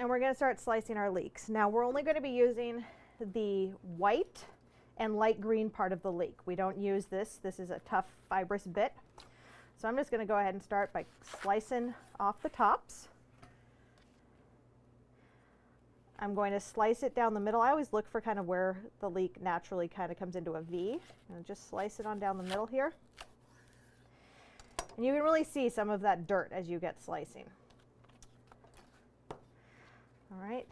And we're going to start slicing our leeks. Now we're only going to be using the white and light green part of the leek. We don't use this. This is a tough fibrous bit. So I'm just going to go ahead and start by slicing off the tops. I'm going to slice it down the middle. I always look for kind of where the leek naturally kind of comes into a V. And just slice it on down the middle here. And you can really see some of that dirt as you get slicing. All right,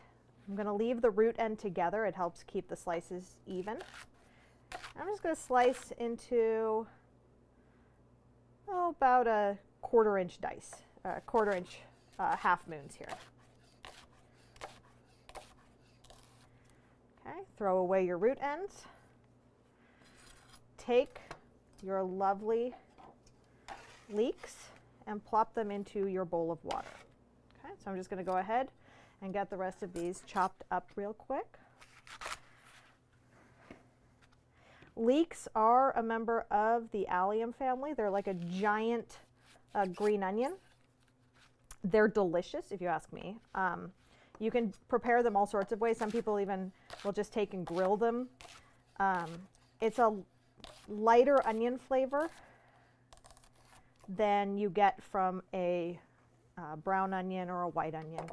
I'm going to leave the root end together. It helps keep the slices even. I'm just going to slice into about a quarter-inch dice, quarter-inch half moons here. Okay, throw away your root ends. Take your lovely leeks and plop them into your bowl of water. Okay, so I'm just going to go ahead and get the rest of these chopped up real quick. Leeks are a member of the allium family. They're like a giant green onion. They're delicious, if you ask me. You can prepare them all sorts of ways. Some people even will just take and grill them. It's a lighter onion flavor than you get from a brown onion or a white onion.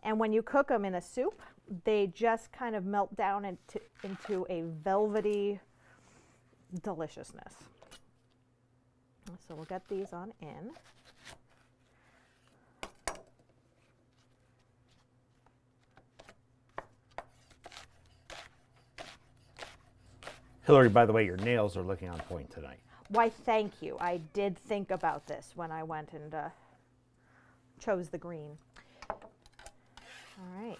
And when you cook them in a soup, they just kind of melt down into a velvety deliciousness. So we'll get these on in. Hillary, by the way, your nails are looking on point tonight. Why, thank you. I did think about this when I went and chose the green. All right.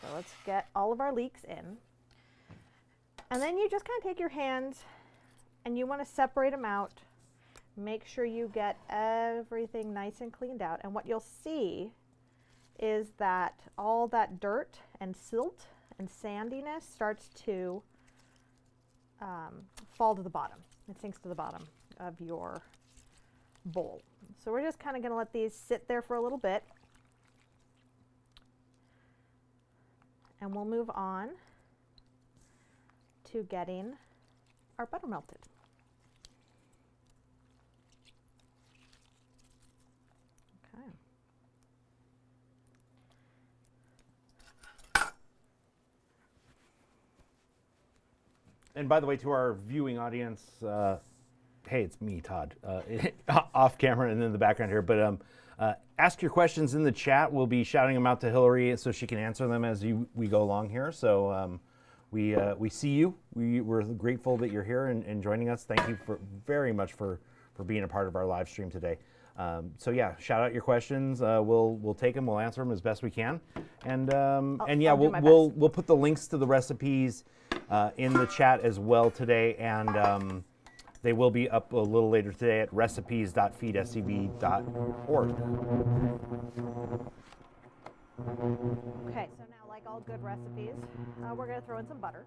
So let's get all of our leeks in. And then you just kind of take your hands and you want to separate them out. Make sure you get everything nice and cleaned out. And what you'll see is that all that dirt and silt and sandiness starts to fall to the bottom. It sinks to the bottom of your bowl. So we're just kind of going to let these sit there for a little bit. And we'll move on to getting our butter melted. Okay. And by the way, to our viewing audience, hey, it's me, Todd, off camera and in the background here. But ask your questions in the chat. We'll be shouting them out to Hillary so she can answer them as we go along here. So we see you. We're grateful that you're here and joining us. Thank you very much for being a part of our live stream today. So yeah, shout out your questions. We'll take them. We'll answer them as best we can. And yeah, we'll put the links to the recipes in the chat as well today. And they will be up a little later today at recipes.feedSCV.org. Okay, so now, like all good recipes, we're going to throw in some butter.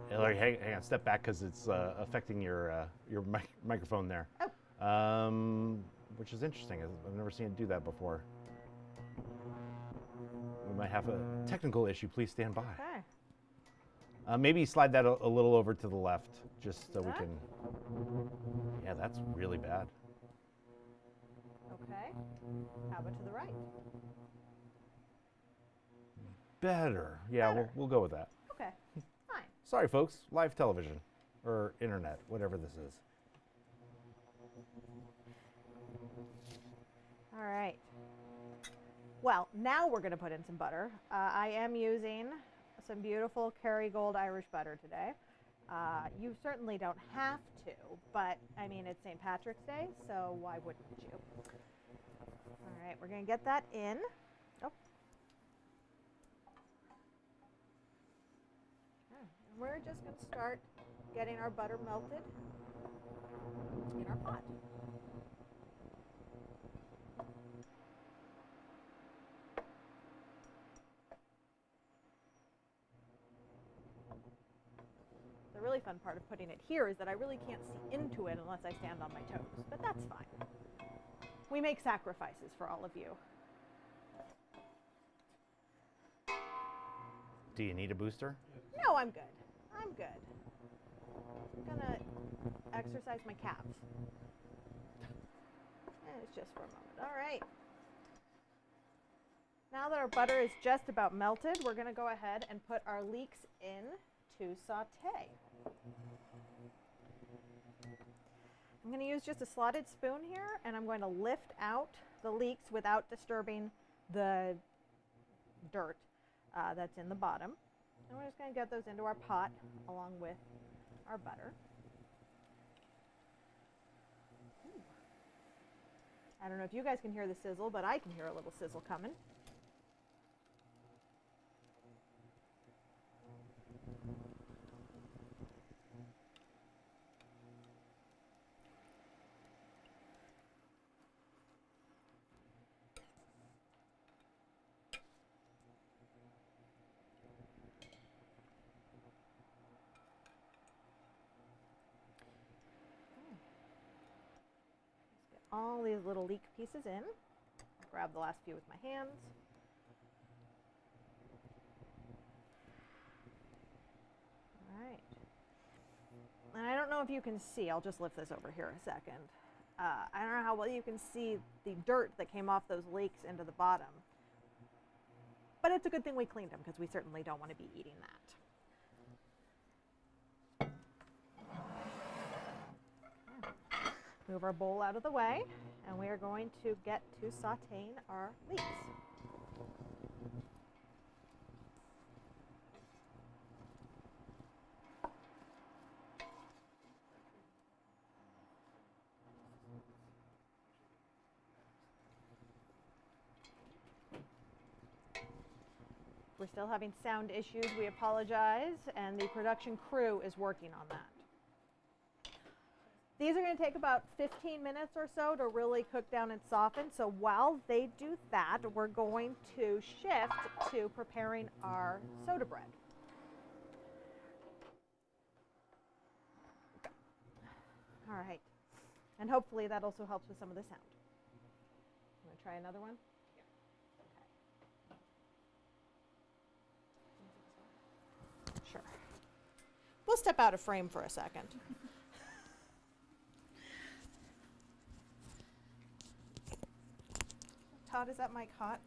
Hillary, hang on, step back because it's affecting your microphone there. Oh. Which is interesting. I've never seen it do that before. We might have a technical issue. Please stand by. Okay. Maybe slide that a little over to the left, just so we can. Yeah, that's really bad. Okay. How about to the right? Better. Yeah, Better. We'll go with that. Okay. Fine. Sorry, folks. Live television or internet, whatever this is. All right. Well, now we're going to put in some butter. I am using some beautiful Kerrygold Irish butter today. You certainly don't have to, but I mean, it's St. Patrick's Day, so why wouldn't you? All right, we're going to get that in. Oh. Okay. And we're just going to start getting our butter melted in our pot. fun part of putting it here is that I really can't see into it unless I stand on my toes, but that's fine. We make sacrifices for all of you. Do you need a booster? No, I'm good. I'm good. I'm gonna exercise my calves. And it's just for a moment. All right. Now that our butter is just about melted, we're gonna go ahead and put our leeks in to saute. I'm going to use just a slotted spoon here, and I'm going to lift out the leeks without disturbing the dirt that's in the bottom. And we're just going to get those into our pot along with our butter. Ooh. I don't know if you guys can hear the sizzle, but I can hear a little sizzle coming. All these little leek pieces in. I'll grab the last few with my hands. All right. And I don't know if you can see, I'll just lift this over here a second. I don't know how well you can see the dirt that came off those leeks into the bottom. But it's a good thing we cleaned them because we certainly don't want to be eating that. Move our bowl out of the way, and we are going to get to sauteing our leeks. We're still having sound issues. We apologize, and the production crew is working on that. These are going to take about 15 minutes or so to really cook down and soften. So while they do that, we're going to shift to preparing our soda bread. All right. And hopefully that also helps with some of the sound. I'm going to try another one. Okay. Sure. We'll step out of frame for a second. Todd, is that mic hot?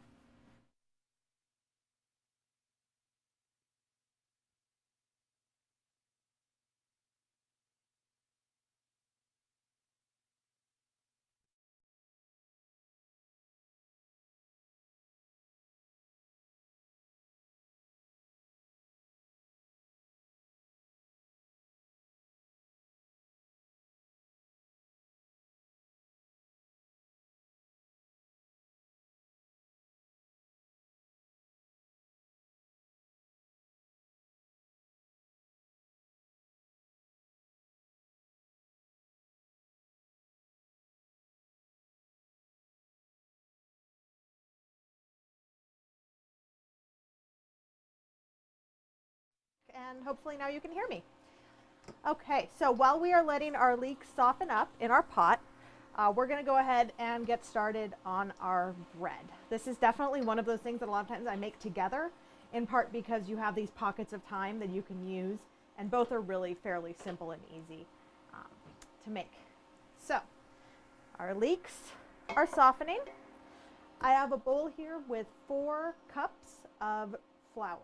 And hopefully now you can hear me. Okay, so while we are letting our leeks soften up in our pot, we're going to go ahead and get started on our bread. This is definitely one of those things that a lot of times I make together, in part because you have these pockets of time that you can use, and both are really fairly simple and easy to make. So our leeks are softening. I have a bowl here with 4 cups of flour.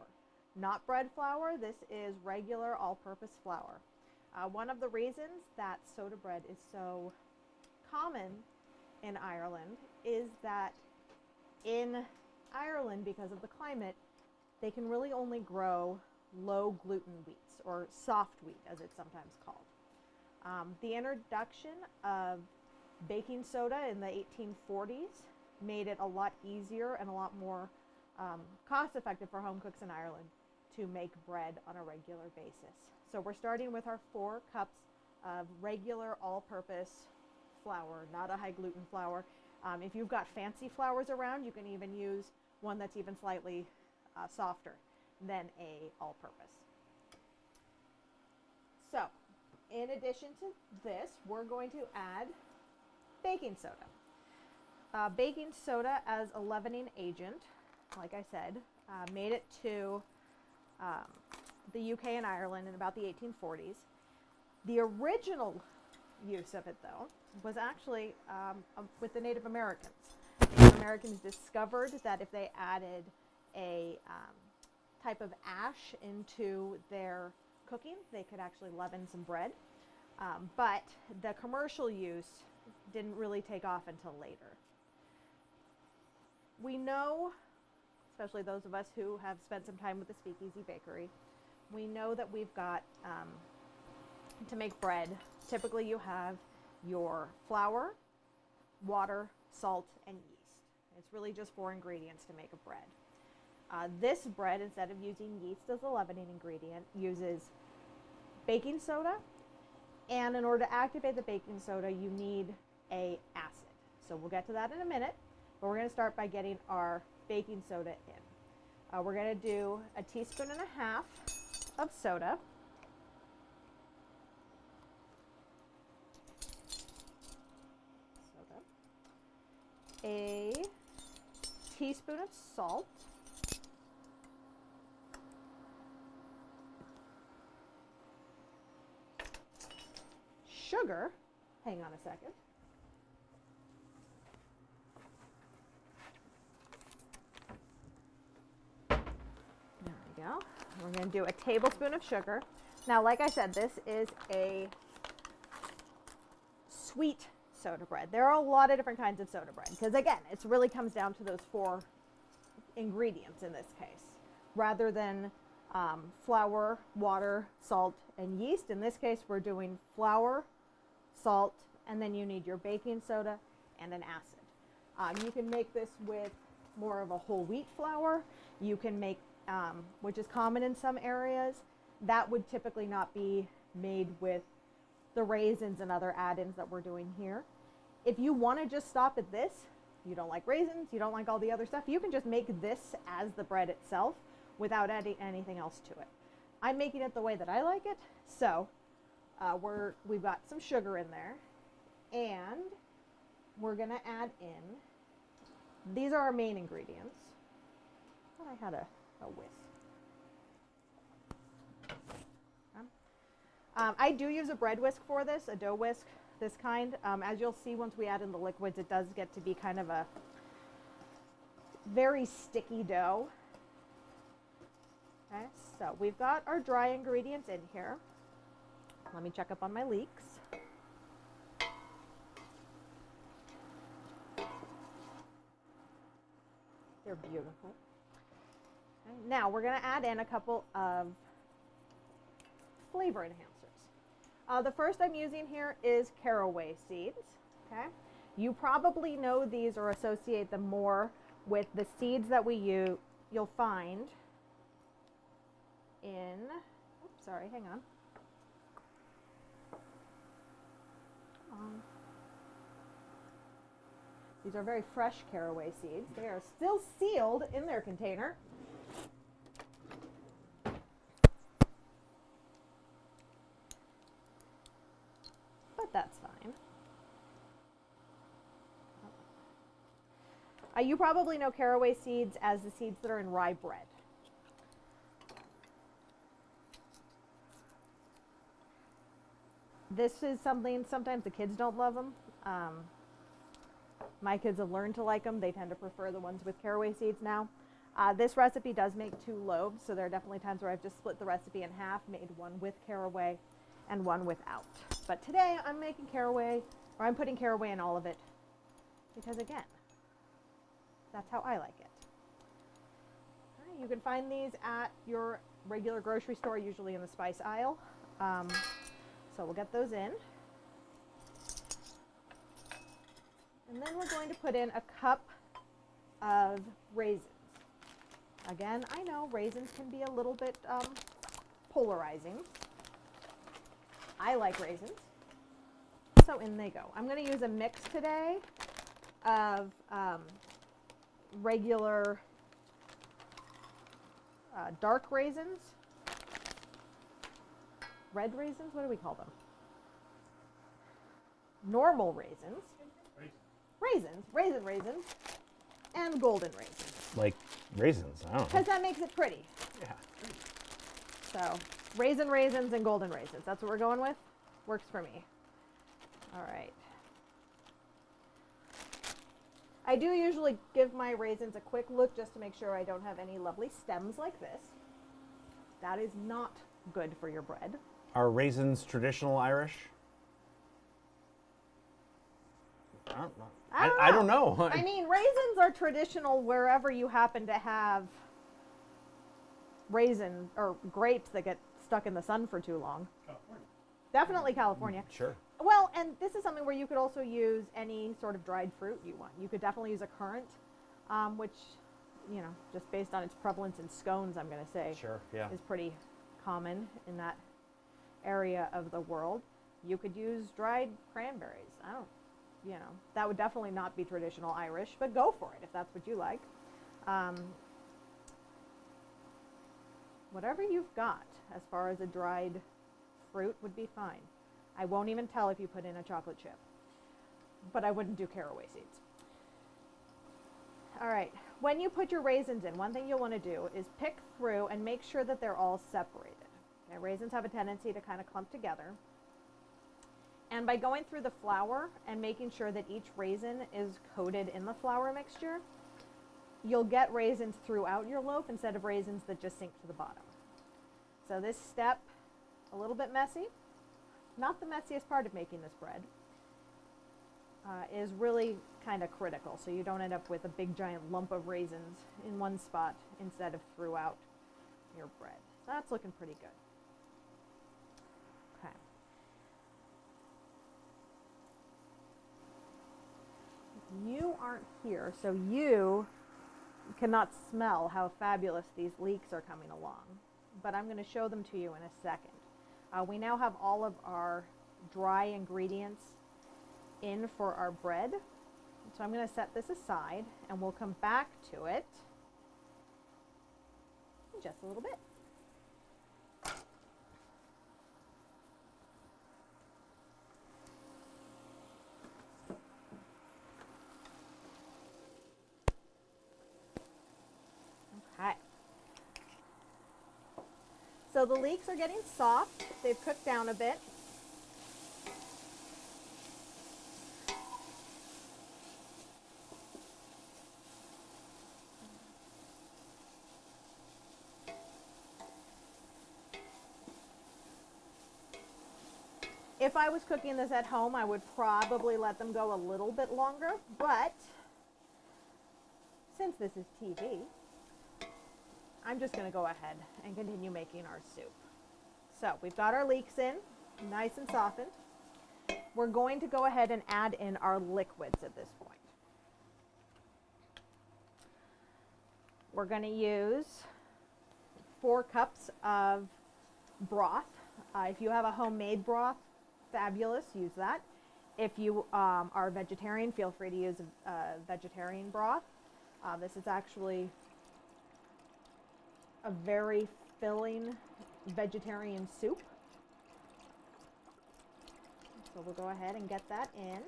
Not bread flour, this is regular all-purpose flour. One of the reasons that soda bread is so common in Ireland is that in Ireland, because of the climate, they can really only grow low gluten wheats, or soft wheat as it's sometimes called. The introduction of baking soda in the 1840s made it a lot easier and a lot more cost-effective for home cooks in Ireland to make bread on a regular basis. So we're starting with our 4 cups of regular all-purpose flour, not a high gluten flour. If you've got fancy flours around, you can even use one that's even slightly softer than a all-purpose. So, in addition to this, we're going to add baking soda. Baking soda as a leavening agent, like I said, made it to the UK and Ireland in about the 1840s. The original use of it, though, was actually with the Native Americans. Native Americans discovered that if they added a type of ash into their cooking, they could actually leaven some bread. But the commercial use didn't really take off until later. We know, especially those of us who have spent some time with the Speakeasy Bakery, we know that we've got, to make bread, typically you have your flour, water, salt, and yeast. It's really just 4 ingredients to make a bread. This bread, instead of using yeast as a leavening ingredient, uses baking soda, and in order to activate the baking soda, you need an acid. So we'll get to that in a minute, but we're going to start by getting our baking soda in. We're going to do 1.5 teaspoons of soda. A teaspoon of salt, sugar, hang on a second, there we go. We're going to do a tablespoon of sugar. Now, like I said, this is a sweet soda bread. There are a lot of different kinds of soda bread because, again, it really comes down to those 4 ingredients in this case. Rather than flour, water, salt, and yeast, in this case we're doing flour, salt, and then you need your baking soda and an acid. You can make this with more of a whole wheat flour. You can make, which is common in some areas, that would typically not be made with the raisins and other add-ins that we're doing here. If you want to just stop at this, you don't like raisins, you don't like all the other stuff, you can just make this as the bread itself without adding anything else to it. I'm making it the way that I like it, so we've got some sugar in there, and we're going to add in, these are our main ingredients. I thought I had a whisk. I do use a bread whisk for this, a dough whisk, this kind. As you'll see, once we add in the liquids, it does get to be kind of a very sticky dough. Okay, so we've got our dry ingredients in here. Let me check up on my leeks. They're beautiful. Okay, now we're going to add in a couple of flavor enhancers. The first I'm using here is caraway seeds. Okay, you probably know these or associate them more with the seeds that you'll find in, oops, sorry, hang on. These are very fresh caraway seeds. They are still sealed in their container. But that's fine. You probably know caraway seeds as the seeds that are in rye bread. This is something, sometimes the kids don't love them. My kids have learned to like them. They tend to prefer the ones with caraway seeds now. This recipe does make 2 loaves, so there are definitely times where I've just split the recipe in half, made one with caraway and one without. But today I'm making caraway, or I'm putting caraway in all of it, because again, that's how I like it. Right, you can find these at your regular grocery store, usually in the spice aisle. So we'll get those in. And then we're going to put in a cup of raisins. Again, I know raisins can be a little bit polarizing. I like raisins. So in they go. I'm going to use a mix today of regular dark raisins red raisins? What do we call them? Normal raisins. Raisins, and golden raisins. Like raisins, I don't know. Because that makes it pretty. Yeah. So, raisins, and golden raisins. That's what we're going with? Works for me. All right. I do usually give my raisins a quick look just to make sure I don't have any lovely stems like this. That is not good for your bread. Are raisins traditional Irish? I don't know. I mean, raisins are traditional wherever you happen to have raisin or grapes that get stuck in the sun for too long. California. Definitely California. Sure. Well, and this is something where you could also use any sort of dried fruit you want. You could definitely use a currant, which, you know, just based on its prevalence in scones, I'm going to say, Sure, yeah. is pretty common in that area of the world. You could use dried cranberries. You know, that would definitely not be traditional Irish, but go for it if that's what you like. Whatever you've got as far as a dried fruit would be fine. I won't even tell if you put in a chocolate chip, but I wouldn't do caraway seeds. All right, when you put your raisins in, one thing you'll want to do is pick through and make sure that they're all separated. Okay, raisins have a tendency to kind of clump together. And by going through the flour and making sure that each raisin is coated in the flour mixture, you'll get raisins throughout your loaf instead of raisins that just sink to the bottom. So this step, a little bit messy, not the messiest part of making this bread, is really kind of critical, so you don't end up with a big giant lump of raisins in one spot instead of throughout your bread. So that's looking pretty good. Okay. You aren't here, so you cannot smell how fabulous these leeks are coming along, but I'm going to show them to you in a second. We now have all of our dry ingredients in for our bread, so I'm going to set this aside and we'll come back to it in just a little bit. Okay. So the leeks are getting soft. They've cooked down a bit. If I was cooking this at home, I would probably let them go a little bit longer, but since this is TV, I'm just going to go ahead and continue making our soup. So we've got our leeks in, nice and softened. We're going to go ahead and add in our liquids at this point. We're going to use 4 cups of broth. If you have a homemade broth, fabulous, use that. If you are vegetarian, feel free to use a vegetarian broth. This is actually a very filling vegetarian soup. So we'll go ahead and get that in.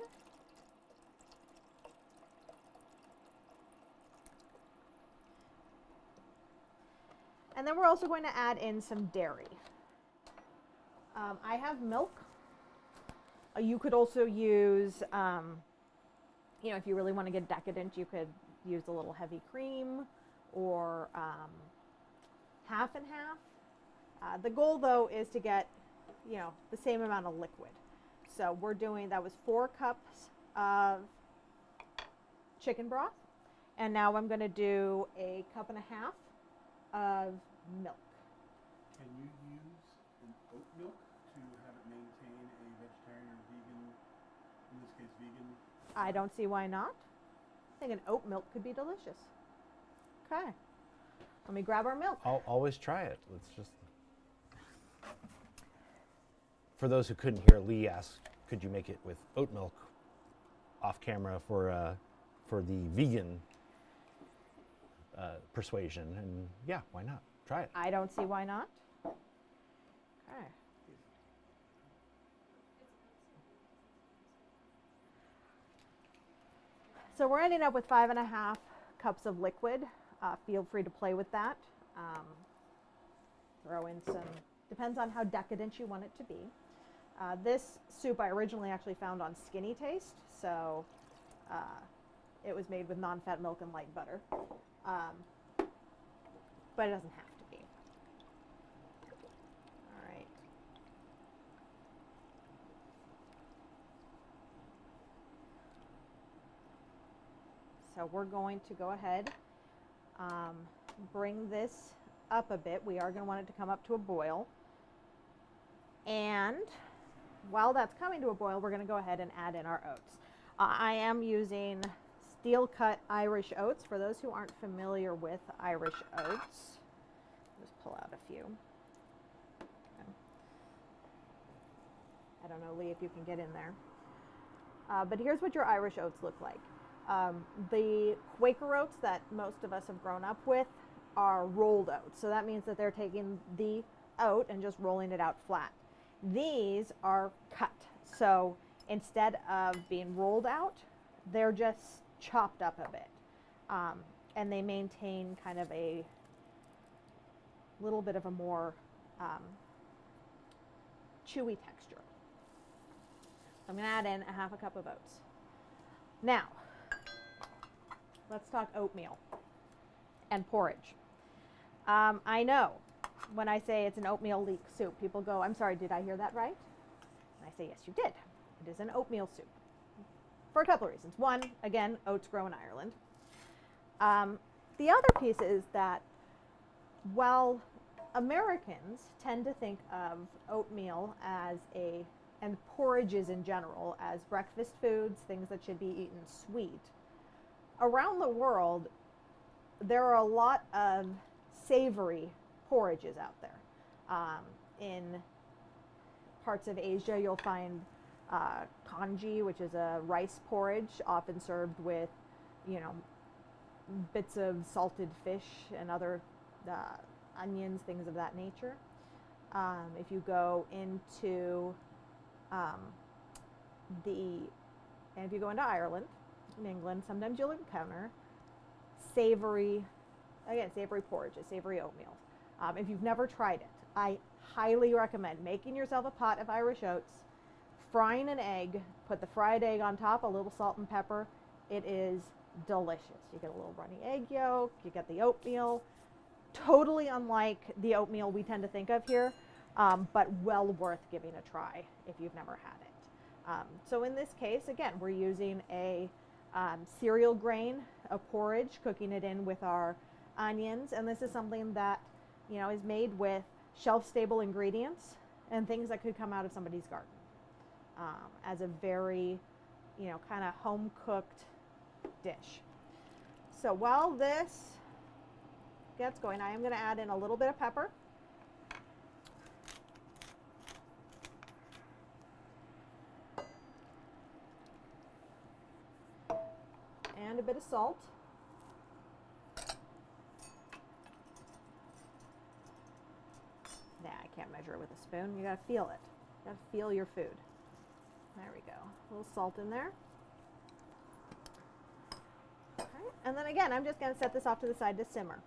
And then we're also going to add in some dairy. I have milk. You could also use, you know, if you really want to get decadent, you could use a little heavy cream or half and half. The goal, though, is to get, you know, the same amount of liquid. So we're doing, that was 4 cups of chicken broth. And now I'm going to do a 1.5 cups of milk. Can you use an oat milk to have it maintain a vegetarian or vegan, in this case vegan? I don't see why not. I think an oat milk could be delicious. Okay. Let me grab our milk. I'll always try it. Let's just. For those who couldn't hear, Lee asked, could you make it with oat milk off camera for the vegan persuasion? And yeah, why not? Try it. I don't see why not. Okay. So we're ending up with 5.5 cups of liquid. Feel free to play with that. Throw in some, depends on how decadent you want it to be. This soup I originally actually found on Skinny Taste, so it was made with non-fat milk and light butter. But it doesn't have to be. All right. So we're going to go ahead, bring this up a bit. We are going to want it to come up to a boil. And while that's coming to a boil, we're going to go ahead and add in our oats. I am using steel cut Irish oats. For those who aren't familiar with Irish oats, just pull out a few. Okay. I don't know, Lee, if you can get in there. But here's what your Irish oats look like. The Quaker oats that most of us have grown up with are rolled oats. So that means that they're taking the oat and just rolling it out flat. These are cut. So instead of being rolled out, they're just chopped up a bit. And they maintain kind of a little bit of a more chewy texture. So I'm going to add in 1/2 cup of oats. Now, let's talk oatmeal and porridge. I know when I say it's an oatmeal leek soup, people go, I'm sorry, did I hear that right? And I say, yes, you did. It is an oatmeal soup for a couple of reasons. One, again, oats grow in Ireland. The other piece is that while Americans tend to think of oatmeal as and porridges in general as breakfast foods, things that should be eaten sweet, around the world, there are a lot of savory porridges out there. In parts of Asia, you'll find congee, which is a rice porridge, often served with, bits of salted fish and other onions, things of that nature. If you go into if you go into Ireland, in England, sometimes you'll encounter savory porridges, savory oatmeal. If you've never tried it, I highly recommend making yourself a pot of Irish oats, frying an egg, put the fried egg on top, a little salt and pepper. It is delicious. You get a little runny egg yolk, you get the oatmeal, totally unlike the oatmeal we tend to think of here, but well worth giving a try if you've never had it. So in this case, again, we're using a cereal grain, a porridge, cooking it in with our onions, and this is something that is made with shelf-stable ingredients and things that could come out of somebody's garden, as a very kind of home-cooked dish. So while this gets going, I am going to add in a little bit of pepper. And a bit of salt. Nah, I can't measure it with a spoon. You gotta feel it. You gotta feel your food. There we go. A little salt in there. Okay. And then again, I'm just gonna set this off to the side to simmer.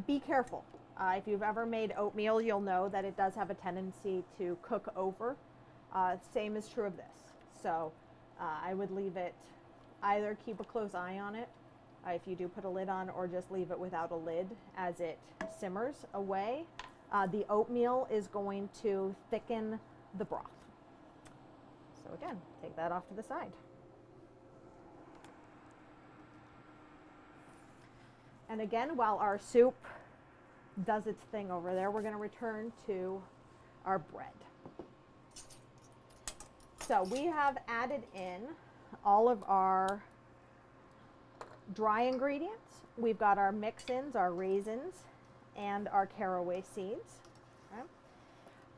Be careful. If you've ever made oatmeal, you'll know that it does have a tendency to cook over. Same is true of this. So I would leave it, either keep a close eye on it if you do put a lid on, or just leave it without a lid as it simmers away. The oatmeal is going to thicken the broth. So again, take that off to the side. And again, while our soup does its thing over there, we're going to return to our bread. So we have added in all of our dry ingredients. We've got our mix-ins, our raisins, and our caraway seeds. Okay.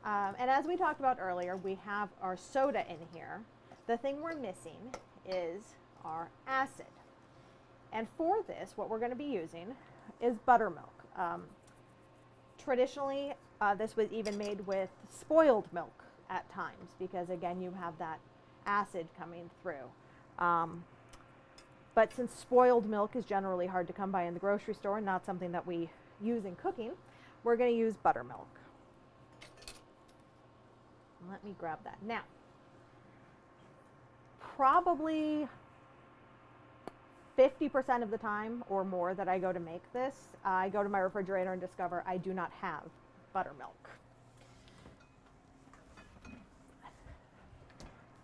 And as we talked about earlier, we have our soda in here. The thing we're missing is our acid. And for this, what we're going to be using is buttermilk. Traditionally, this was even made with spoiled milk at times, because again, you have that acid coming through. But But since spoiled milk is generally hard to come by in the grocery store and not something that we use in cooking, we're going to use buttermilk. Let me grab that. Now, probably 50% of the time or more that I go to make this, I go to my refrigerator and discover I do not have buttermilk.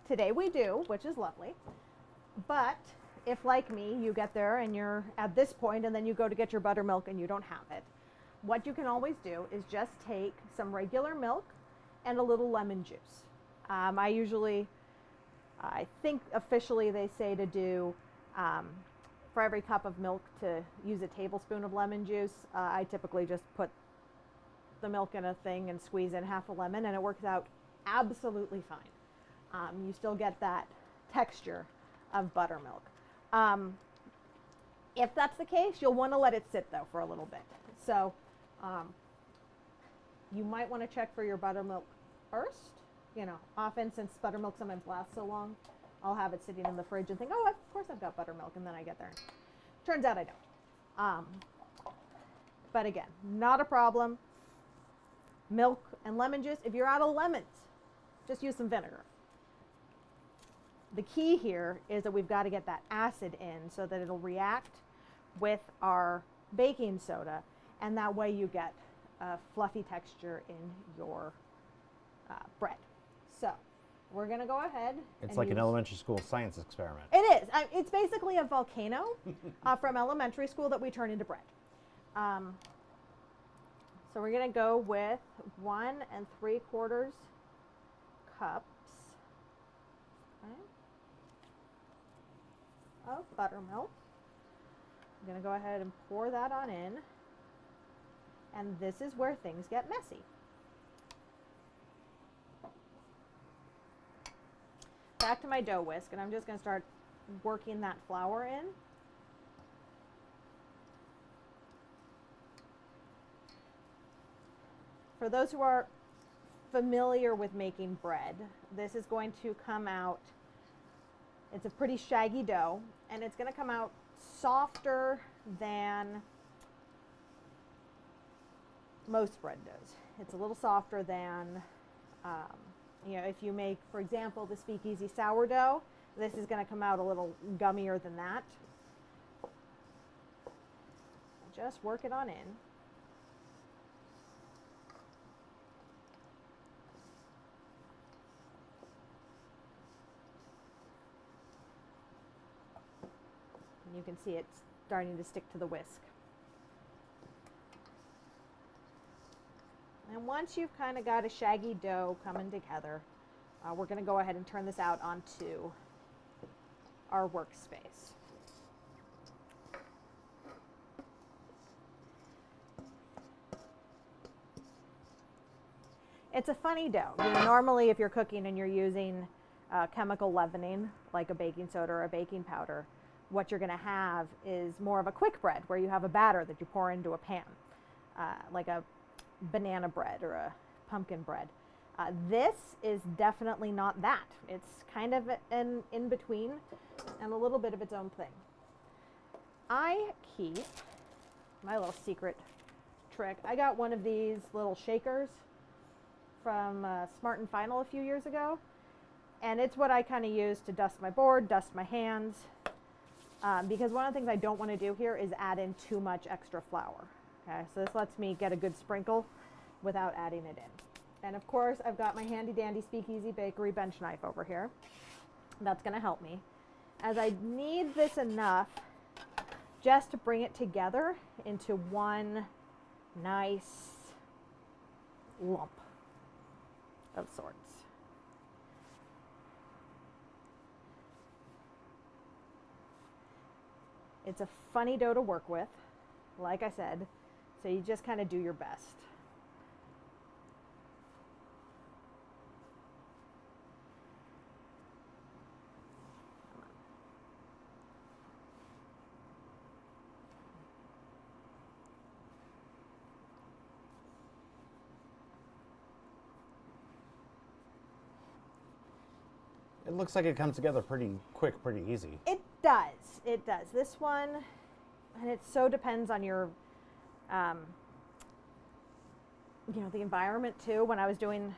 Today we do, which is lovely. But if, like me, you get there and you're at this point and then you go to get your buttermilk and you don't have it, what you can always do is just take some regular milk and a little lemon juice. I think officially they say to do, for every cup of milk to use a tablespoon of lemon juice. I typically just put the milk in a thing and squeeze in half a lemon, and it works out absolutely fine. You still get that texture of buttermilk. If that's the case, you'll want to let it sit though for a little bit. So you might want to check for your buttermilk first. You know, often since buttermilk sometimes lasts so long, I'll have it sitting in the fridge and think, oh, of course I've got buttermilk, and then I get there. Turns out I don't. But again, not a problem. Milk and lemon juice. If you're out of lemons, just use some vinegar. The key here is that we've got to get that acid in so that it'll react with our baking soda, and that way you get a fluffy texture in your bread. So we're going to go ahead. It's like an elementary school science experiment. It is. It's basically a volcano from elementary school that we turn into bread. So we're going to go with 1 3/4 cups of buttermilk. I'm going to go ahead and pour that on in. And this is where things get messy. Back to my dough whisk, and I'm just going to start working that flour in. For those who are familiar with making bread, this is going to come out, it's a pretty shaggy dough, and it's going to come out softer than most bread does. It's a little softer than you know, if you make, for example, the Speakeasy sourdough, this is going to come out a little gummier than that. Just work it on in. And you can see it's starting to stick to the whisk. And once you've kind of got a shaggy dough coming together, we're going to go ahead and turn this out onto our workspace. It's a funny dough. You know, normally if you're cooking and you're using chemical leavening, like a baking soda or a baking powder, what you're going to have is more of a quick bread where you have a batter that you pour into a pan, like a banana bread or a pumpkin bread. This is definitely not that. It's kind of an in-between and a little bit of its own thing. I keep my little secret trick. I got one of these little shakers from Smart and Final a few years ago, and it's what I kind of use to dust my board, dust my hands, because one of the things I don't want to do here is add in too much extra flour. Okay, so this lets me get a good sprinkle without adding it in. And of course, I've got my handy dandy Speakeasy Bakery bench knife over here. That's going to help me, as I need this enough just to bring it together into one nice lump of sorts. It's a funny dough to work with, like I said, so you just kind of do your best. It looks like it comes together pretty quick, pretty easy. It does. It does. This one, and it so depends on your, the environment too. When I was doing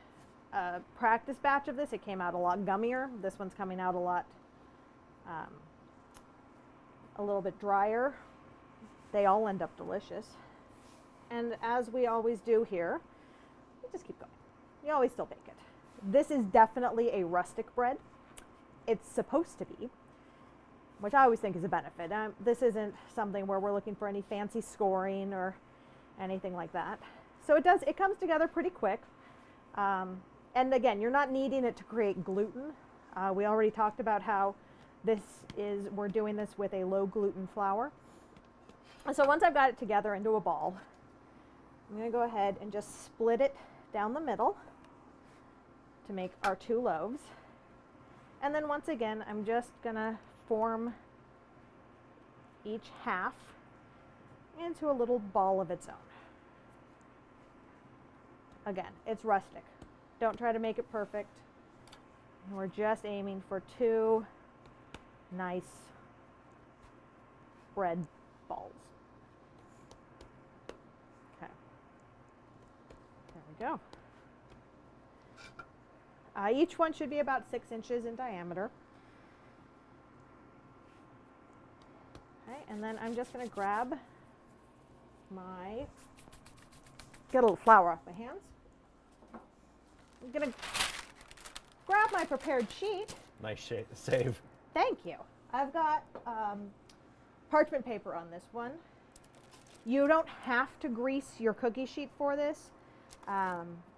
a practice batch of this, it came out a lot gummier. This one's coming out a little bit drier. They all end up delicious. And as we always do here, you just keep going. You always still bake it. This is definitely a rustic bread. It's supposed to be, which I always think is a benefit. This isn't something where we're looking for any fancy scoring or anything like that. So it comes together pretty quick. And again, you're not needing it to create gluten. We already talked about how we're doing this with a low gluten flour. So once I've got it together into a ball, I'm going to go ahead and just split it down the middle to make our 2 loaves. And then once again, I'm just going to form each half into a little ball of its own. Again, it's rustic. Don't try to make it perfect. We're just aiming for 2 nice bread balls. Okay. There we go. Each one should be about 6 inches in diameter. Okay, and then I'm just going to get a little flour off my hands. I'm going to grab my prepared sheet. Nice save. Thank you. I've got parchment paper on this one. You don't have to grease your cookie sheet for this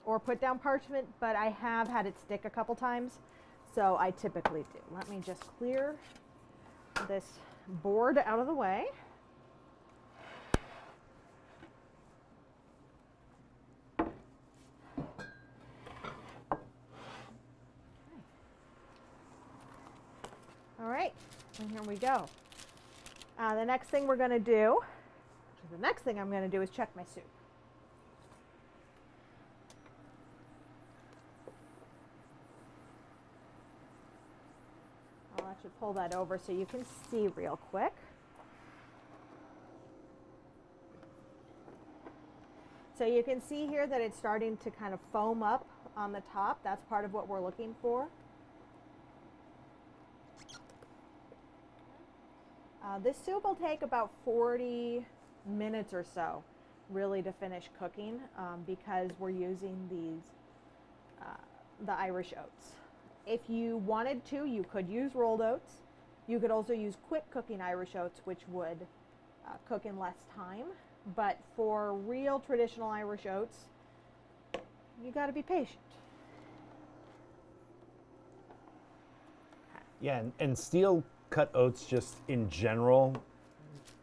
or put down parchment, but I have had it stick a couple times, so I typically do. Let me just clear this board out of the way. All right, and here we go. The next thing I'm going to do is check my soup. I'll actually pull that over so you can see real quick. So you can see here that it's starting to kind of foam up on the top. That's part of what we're looking for. This soup will take about 40 minutes or so really to finish cooking because we're using the Irish oats. If you wanted to, you could use rolled oats. You could also use quick cooking Irish oats, which would cook in less time. But for real traditional Irish oats, you got to be patient. Yeah, and steel cut oats just in general,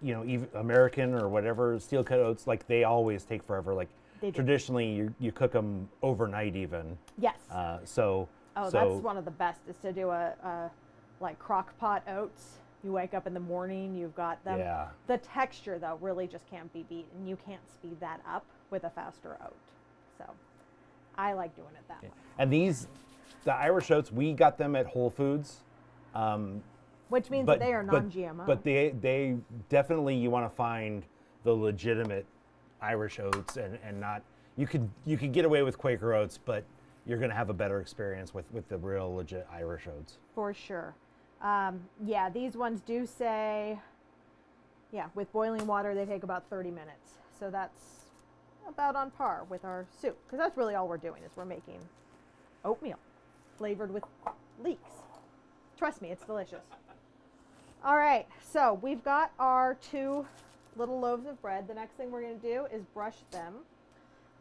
even American or whatever, steel cut oats, like they always take forever. Like traditionally you cook them overnight even. Yes. That's one of the best is to do a like crock pot oats. You wake up in the morning, you've got them. Yeah. The texture though really just can't be beat, and you can't speed that up with a faster oat. So I like doing it that way. And the Irish oats, we got them at Whole Foods. Which means that they are non-GMO. But they definitely, you want to find the legitimate Irish oats and not, you could get away with Quaker oats, but you're going to have a better experience with the real legit Irish oats. For sure. Yeah, these ones do say, with boiling water, they take about 30 minutes. So that's about on par with our soup, because that's really all we're doing is we're making oatmeal flavored with leeks. Trust me, it's delicious. All right, so we've got our 2 little loaves of bread. The next thing we're going to do is brush them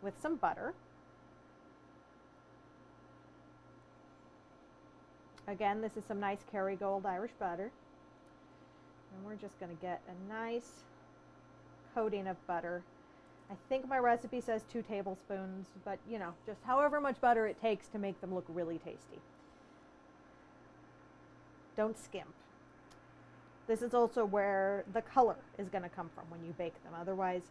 with some butter. Again, this is some nice Kerrygold Irish butter. And we're just going to get a nice coating of butter. I think my recipe says 2 tablespoons, but just however much butter it takes to make them look really tasty. Don't skimp. This is also where the color is going to come from when you bake them. Otherwise,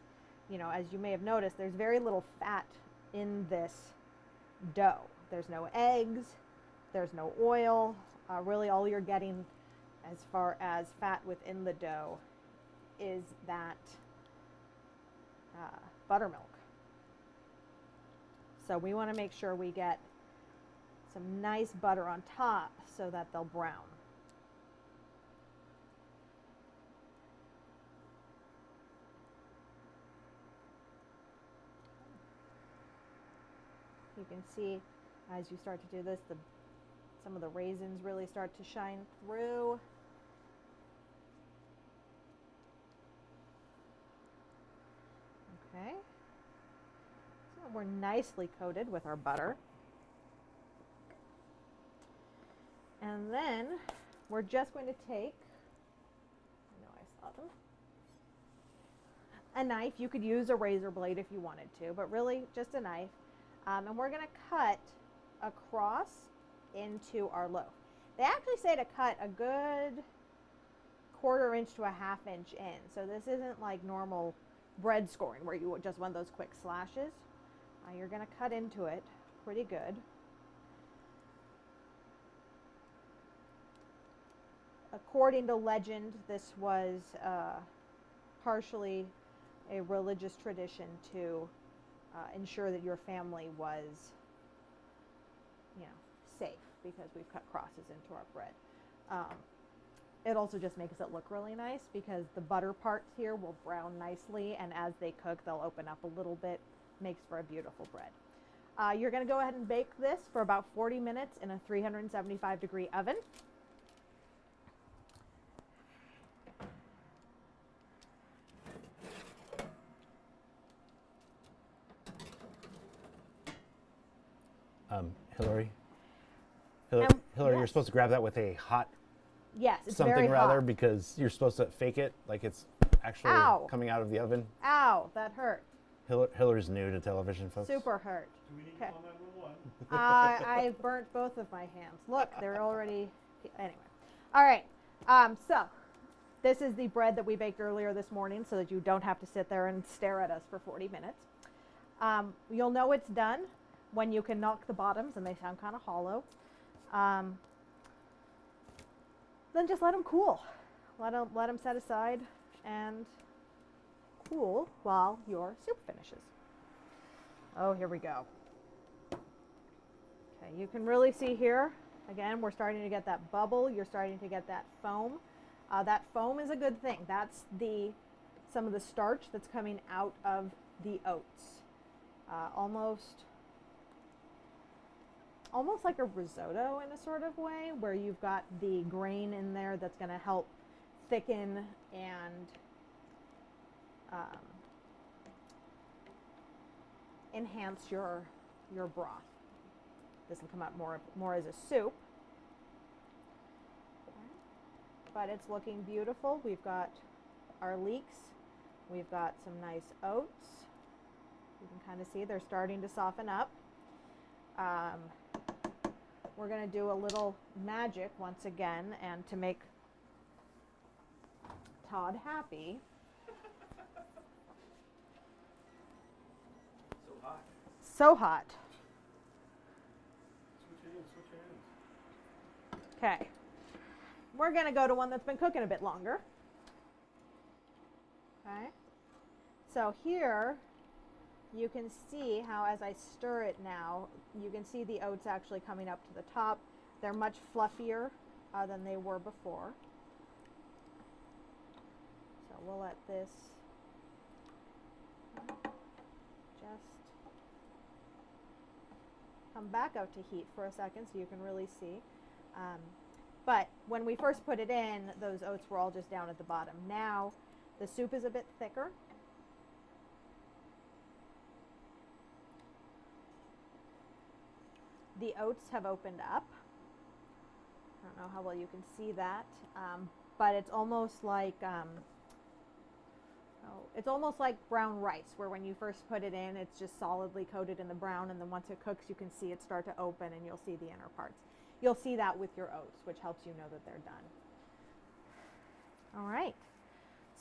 as you may have noticed, there's very little fat in this dough. There's no eggs, there's no oil. Really all you're getting as far as fat within the dough is that buttermilk. So we want to make sure we get some nice butter on top so that they'll brown. You can see as you start to do this, some of the raisins really start to shine through. Okay. So we're nicely coated with our butter. And then we're just going to take, I know I saw them, a knife. You could use a razor blade if you wanted to, but really just a knife. And we're going to cut across into our loaf. They actually say to cut a good 1/4 inch to a 1/2 inch in. So this isn't like normal bread scoring where you just want those quick slashes. You're going to cut into it pretty good. According to legend, this was partially a religious tradition to ensure that your family was, safe, because we've cut crosses into our bread. It also just makes it look really nice because the butter parts here will brown nicely, and as they cook, they'll open up a little bit. Makes for a beautiful bread. You're going to go ahead and bake this for about 40 minutes in a 375-degree oven. Hillary, Hillary, you're yes. supposed to grab that with a hot Yes, it's something very rather, hot. because you're supposed to fake it like it's actually Ow. coming out of the oven. Ow, that hurt. Hillary's new to television, folks. Super hurt. Do we need Okay. to call 911? I burnt both of my hands. Look, they're already, anyway. All right, so this is the bread that we baked earlier this morning so that you don't have to sit there and stare at us for 40 minutes. You'll know it's done when you can knock the bottoms and they sound kind of hollow. Then just let them cool. Let them set aside and cool while your soup finishes. Oh, here we go. Okay, you can really see here, again, we're starting to get that bubble. You're starting to get that foam. That foam is a good thing. That's some of the starch that's coming out of the oats. Almost like a risotto in a sort of way, where you've got the grain in there that's going to help thicken and enhance your broth. This will come out more as a soup. But it's looking beautiful. We've got our leeks. We've got some nice oats. You can kind of see they're starting to soften up. We're going to do a little magic once again, and to make Todd happy. So hot. So hot. Switch hands. Okay. We're going to go to one that's been cooking a bit longer. Okay. So here you can see how as I stir it now, you can see the oats actually coming up to the top. They're much fluffier than they were before. So we'll let this just come back out to heat for a second so you can really see. But when we first put it in, those oats were all just down at the bottom. Now the soup is a bit thicker. The oats have opened up. I don't know how well you can see that, but it's almost like brown rice, where when you first put it in, it's just solidly coated in the brown, and then once it cooks, you can see it start to open, and you'll see the inner parts. You'll see that with your oats, which helps you know that they're done. All right,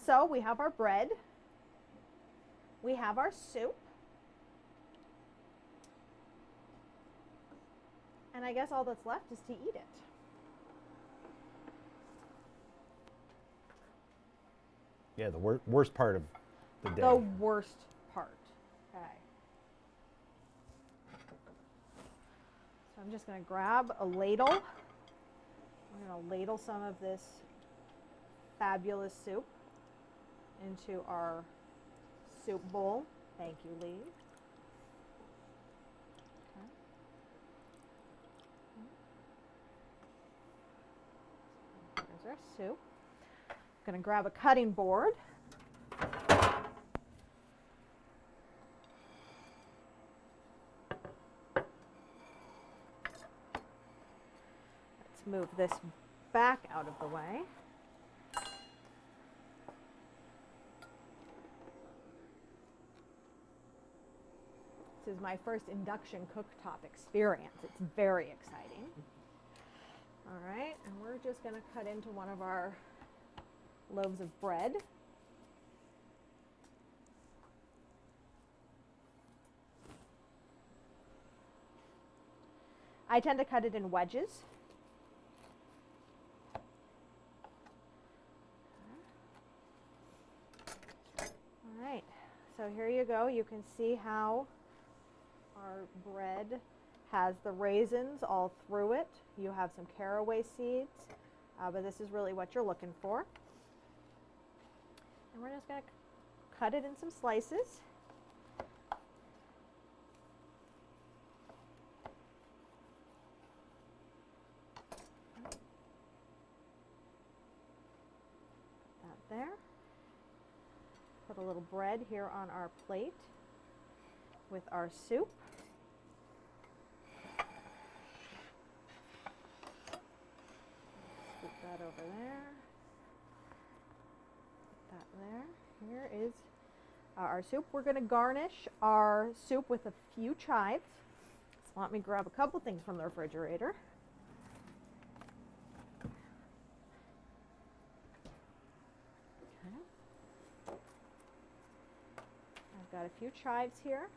so we have our bread. We have our soup. And I guess all that's left is to eat it. Yeah, the worst part of the day. The worst part. Okay. So I'm just going to grab a ladle. I'm going to ladle some of this fabulous soup into our soup bowl. Thank you, Lee. Okay. There's our soup. I'm going to grab a cutting board. Let's move this back out of the way. This is my first induction cooktop experience. It's very exciting. All right, and we're just going to cut into one of our loaves of bread. I tend to cut it in wedges. All right, so here you go. You can see how our bread has the raisins all through it. You have some caraway seeds, but this is really what you're looking for. And we're just going to cut it in some slices. Put that there. Put a little bread here on our plate with our soup. Scoop that over there. Put that there. Here is our soup. We're going to garnish our soup with a few chives. So let me grab a couple things from the refrigerator. Okay. I've got a few chives here.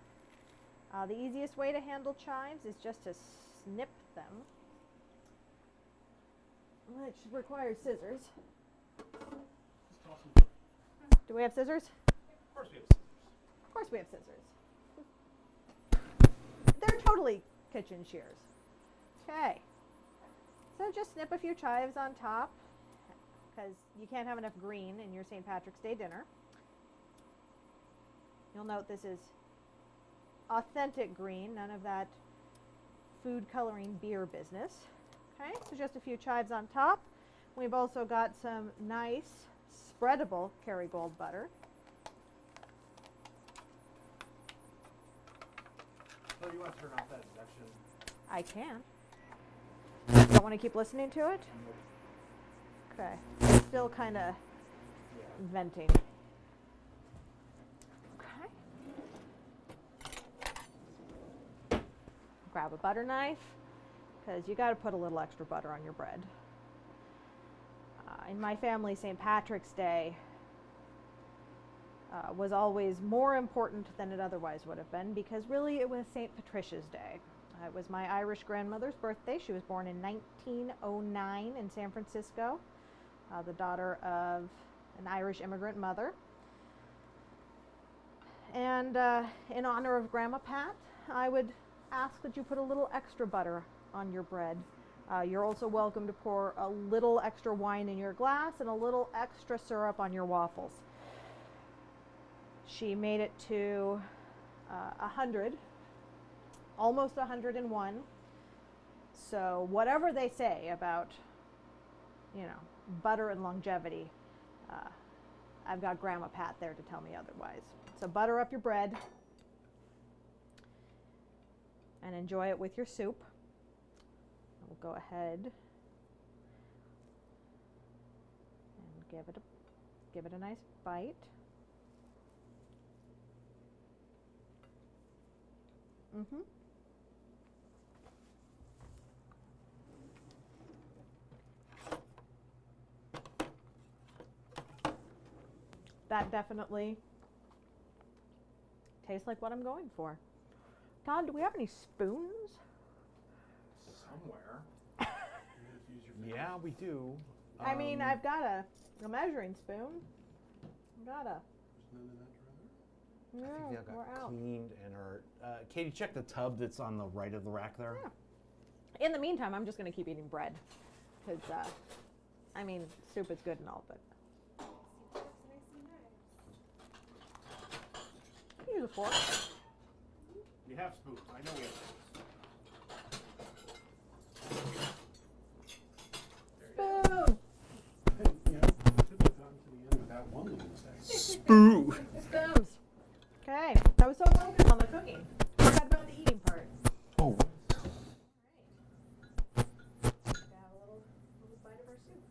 The easiest way to handle chives is just to snip them, which requires scissors. Just toss them. Do we have scissors? Of course we have scissors. Of course we have scissors. They're totally kitchen shears. Okay. So just snip a few chives on top, because you can't have enough green in your St. Patrick's Day dinner. You'll note this is authentic green, none of that food coloring beer business. Okay, so just a few chives on top. We've also got some nice spreadable Kerrygold butter. So you want to turn off that induction? I can. Don't want to keep listening to it? Okay, it's still kind of venting. Grab a butter knife, because you got to put a little extra butter on your bread. In my family, St. Patrick's Day was always more important than it otherwise would have been, because really it was St. Patricia's Day. It was my Irish grandmother's birthday. She was born in 1909 in San Francisco, the daughter of an Irish immigrant mother. And in honor of Grandma Pat, I would ask that you put a little extra butter on your bread. You're also welcome to pour a little extra wine in your glass and a little extra syrup on your waffles. She made it to 100, almost 101. So whatever they say about, butter and longevity, I've got Grandma Pat there to tell me otherwise. So butter up your bread and enjoy it with your soup. We'll go ahead and give it a nice bite. That definitely tastes like what I'm going for. Todd, do we have any spoons? Somewhere. You have to use your fingers. Yeah, we do. I mean, I've got a measuring spoon. gotta. There's none of that I No, think they all we're got out. cleaned and are. Katie, check the tub that's on the right of the rack there. Yeah. In the meantime, I'm just gonna keep eating bread, because I mean, soup is good and all, but use a fork. We have spoons. I know we have spoons. Spoon. Yeah, we should have gotten to the end without one little mistake. Spoon. Spoons. Okay, that was so focused on the cooking. Forgot about the eating part. Oh. Got a little bite of our soup.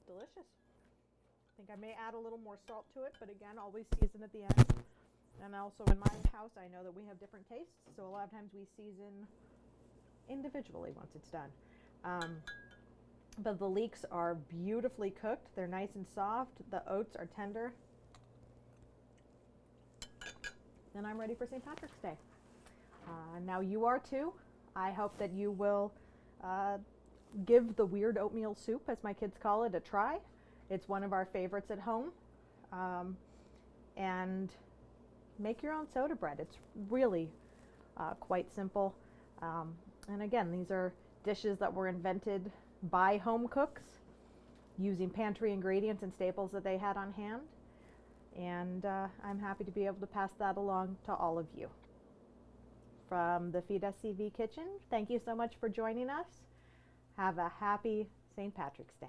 Delicious. I think I may add a little more salt to it, but again, always season at the end. And also in my house, I know that we have different tastes, so a lot of times we season individually once it's done. But the leeks are beautifully cooked. They're nice and soft. The oats are tender. And I'm ready for St. Patrick's Day. Now you are too. I hope that you will give the weird oatmeal soup, as my kids call it, a try. It's one of our favorites at home. And make your own soda bread. It's really quite simple. And again, these are dishes that were invented by home cooks using pantry ingredients and staples that they had on hand. And I'm happy to be able to pass that along to all of you. From the feedSCV kitchen, thank you so much for joining us. Have a happy St. Patrick's Day.